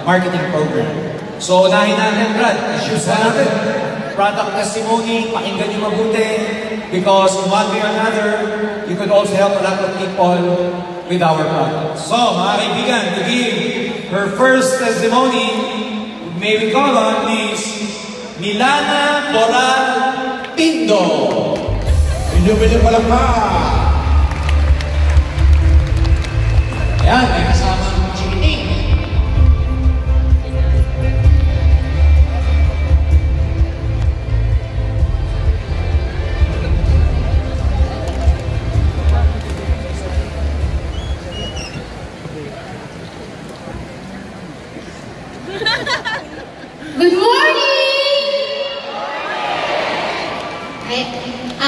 marketing program. So, unahin natin, Brad. Issues natin. Product testimony, pakinggan nyo mabuti. Because in one way or another, you could also help a lot of people with our products. So, mga kaibigan, to give her first testimony, may we call on Miss Milana Boral Pindo. Pinyo-pinyo pa lang pa. Ayan, may kasamang chikiting. Good morning!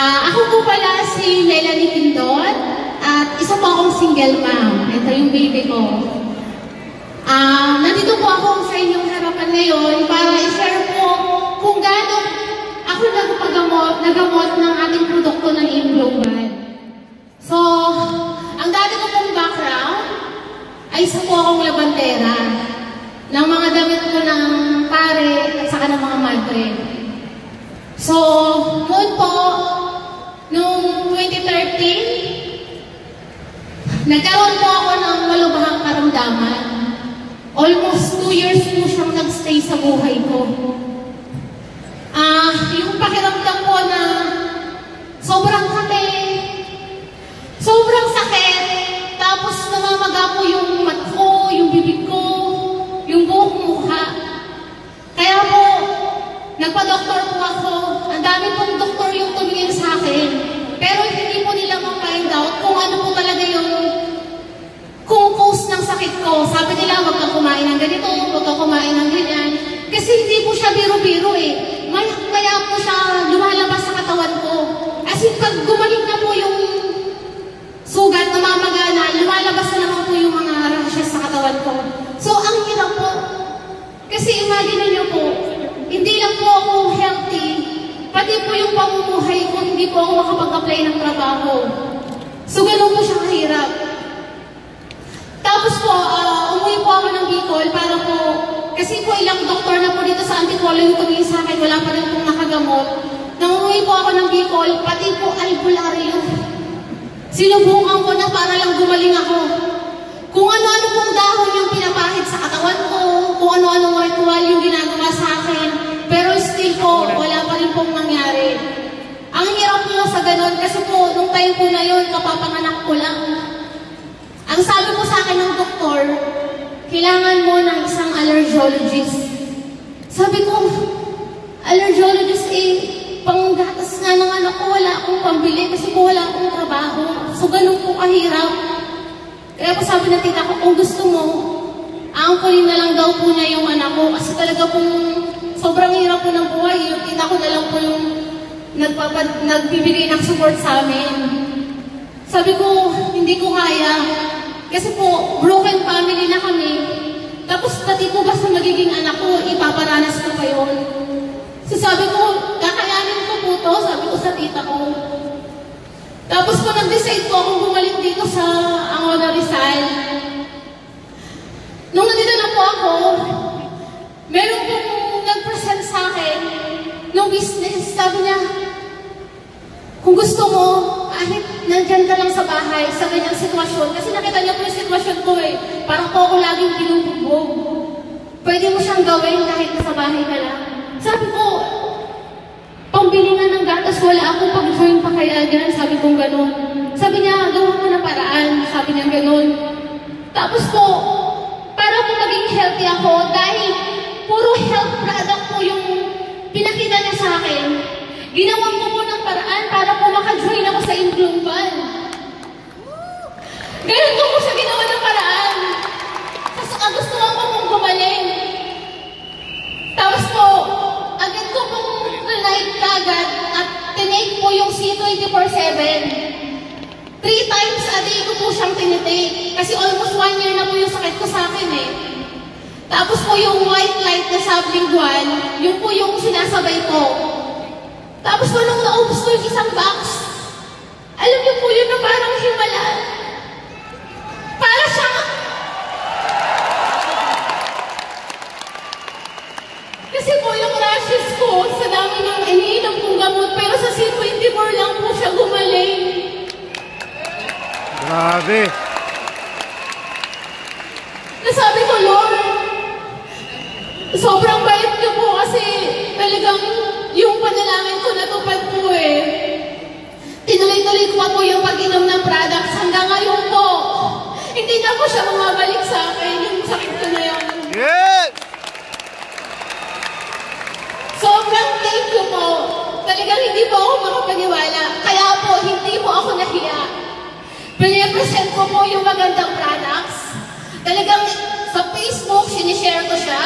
Ako po pala si Melanie Pindon at isa po akong single mom. Ito yung baby ko. Nandito po ako sa inyong harapan ngayon para i-share po kung gaano ako nagamot ng ating produkto ng AIM Global. So, ang dati ko pong background ay isa po akong labandera ng mga damit ko ng pare at saka ng mga madre. So, noon po, noong 2013, nagkaroon po ako ng malubhang karamdaman. Almost 2 years po siyang nagstay sa buhay ko. Yung pakiramdam po na sobrang sobrang sakit, tapos namamaga po yung mat ko, yung bibig ko, yung buhok mukha. Kaya po, nagpa-doktor po ako. Ang dami pong doktor yung tumingin sa akin. Pero hindi po nila ma-find out kung ano po talaga yung cause ng sakit ko. Sabi nila, huwag kang kumain ng ganito, huwag kang kumain ng ganyan. Kasi hindi po siya biro-biro eh. Maya po siya lumalabas sa katawan ko. As in, pag gumaling na po yung sugat, namamaga na, lumalabas na naman po yung mga rashes sa katawan ko. So, ang hirap po. Kasi imagine niyo po, hindi lang po ako healthy, pati po yung pamumuhay ko, hindi po ako makapag-apply ng trabaho. So, ganun po siya kahirap. Tapos po, umuwi po ako ng Bicol para po, kasi po ilang doktor na po dito sa Antipolo yung tumingin sa akin, wala pa rin pong nakagamot. Nang umuwi po ako ng Bicol, pati po albularyo. Sinubukan ko na para lang gumaling ako. Kung ano-ano pong dahon yung pinapahid sa katawan ko, kung ano-anong ritual yung ginagawa sa akin, pero still po, wala pa rin pong nangyari. Ang hirap po sa ganun, kasi po, nung time po na yun, kapapanganak ko lang. Ang sabi po sa akin ng doktor, kailangan mo ng isang allergologist. Sabi ko, allergologist panggatas nga ng anak ko, wala akong pambili kasi po wala akong trabaho. So, ganun po kahirap. Kaya po sabi ng tita ko, kung gusto mo, aangkulin na lang daw po niya yung anak ko kasi talaga pong sobrang hirap po ng buhay. Yung tita ko na lang po yung nagbibigay ng support sa amin. Sabi ko, hindi ko kaya. Kasi po, broken family na kami. Tapos pati po ba sa magiging anak ko, ipaparanas ko pa yun. So sabi ko, kakayanin ko po to, sabi ko sa tita ko. Tapos po nag-decide po akong bumalik dito sa Angola Rizal. Nung nandito na po ako, meron pong nag-present sa akin ng business. Sabi niya, kung gusto mo, kahit nandyan ka lang sa bahay, sa ganyang sitwasyon, kasi nakita niya po yung sitwasyon ko eh, parang po ako laging binubugbog. Pwede mo siyang gawin kahit nasa bahay ka lang. Sabi ko, pambili nga ng gatas, wala akong pag-join pa kaya dyan. Sabi kong gano'n. Sabi niya, gawa mo na paraan. Sabi niya gano'n. Tapos po, para po maging healthy ako, dahil puro health product po yung pinakita niya sa akin, ginawan ko po ng paraan para po maka-join ako sa AIM Global. Ganun ko po siya ginawa ng paraan. Tapos gusto ko pong gumaling. Tapos po, agad ko pong like kagad at tinake po yung C24/7. 3 times a day ko po siyang tinitake. Kasi almost 1 year na po yung sakit ko sa akin eh. Tapos po yung white light na sublingual, yun po yung sinasabay ko. Tapos po nung naubos ko yung isang box, alam niyo po yun na parang himala. Para siyang Grabe. Nasabi ko, Lord, sobrang bait niyo po kasi talagang yung panalangin ko natupad po eh. Tinuloy-tuloy ko pa po yung pag-inom ng products hanggang ngayon po. Hindi na po siya bumabalik sa akin, yung sakit ko na yun. Yes! Sobrang thank you po. Talagang hindi po ako makapaniwala. Kaya po, hindi po ako nahiya. Pinipresent ko po yung magandang products. Talagang sa Facebook, sinishare ko siya.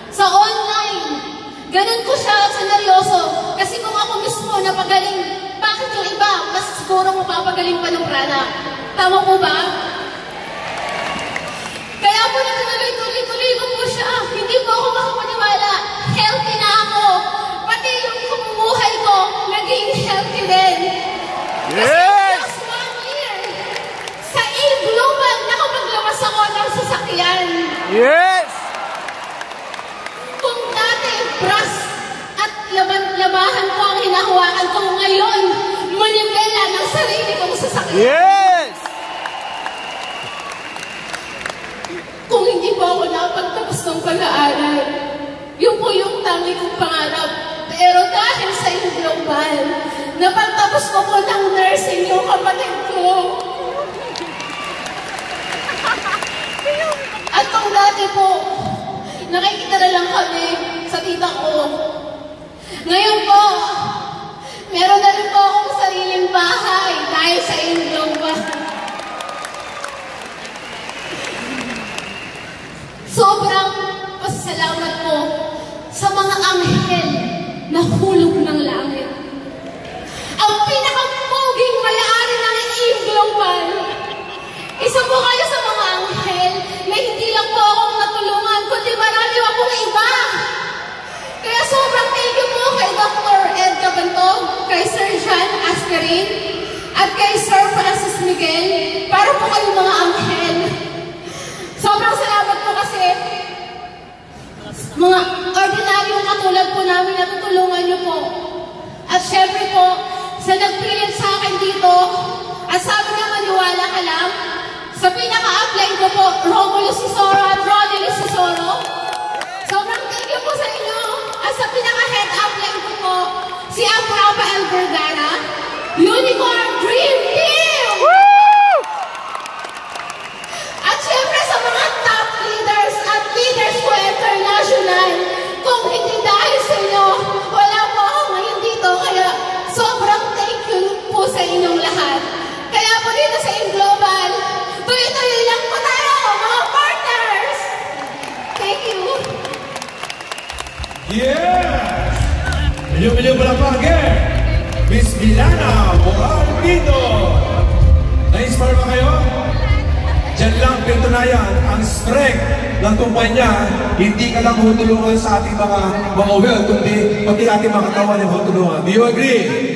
Sa online, ganun ko siya seryoso. Kasi kung ako mismo napagaling, bakit yung iba, mas siguro mapapagaling pa ng product. Tama po ba? Kaya po natuloy-tuloy ko po siya. Hindi po ako makapaniwala. Healthy na ako. Pati yung kumumuhay ko, naging healthy din. Yes! Kasi just 1 year, sa A-Global, nakapaglamas ako ng sasakyan. Yes! Kung dati, brass at labahan ko ang hinahawakan ko ngayon, manibela ng sarili kong sasakyan. Yes! Kung hindi po ako napagtapos ng pag-aaral, yun po yung tangi kong pangarap. Pero dahil sa A-Global, napagtapos ko po ng nursing yung kapatid ko. At kung dati po, nakikita na lang kami sa tita ko. Ngayon po, meron na rin po akong sariling bahay dahil sa A-Global. Sobrang pasalamat po sa mga anghel na hulog ng langit. Ang pinakapoging may-ari ng A-Global. Isa po kayo sa mga anghel na hindi lang po akong natulungan, kundi marami pa pong iba. Kaya sobrang thank you po kay Dr. Ed Cabantog, kay Sir John Asperin, at kay Sir Francis Miguel, para po kayo mga anghel. Sobrang salamat po kasi mga ordinaryong katulad po namin na tutulungan niyo po. At syempre po, sa nagpilit sa akin dito, at sabi niya maniwala ka lang, sa pinaka-apply ko po, Romulo Sisoro at Ronnie Sisoro. Sobrang thank you po sa inyo. At sa pinaka-head apply ko po, si Rafael Vergara, Unicorn Dream Team! Woo! At syempre sa mga top leaders at leaders ko international, kung hindi dahil sa inyo, wala po ako ngayon dito. Kaya sobrang thank you po sa inyong lahat. Kaya po dito sa A-Global, tuloy-tuloy lang po tayo, mga partners! Thank you! Yes! Milyon-milyon pa lang pa again! Miss Milana Moralpino! Na-inspire ba kayo? Diyan lang pinatunayan ang strength ng kumpanya. Hindi ka lang hutulungan sa ating mga well, kundi pati ating mga katawan yung hutulungan. Do you agree?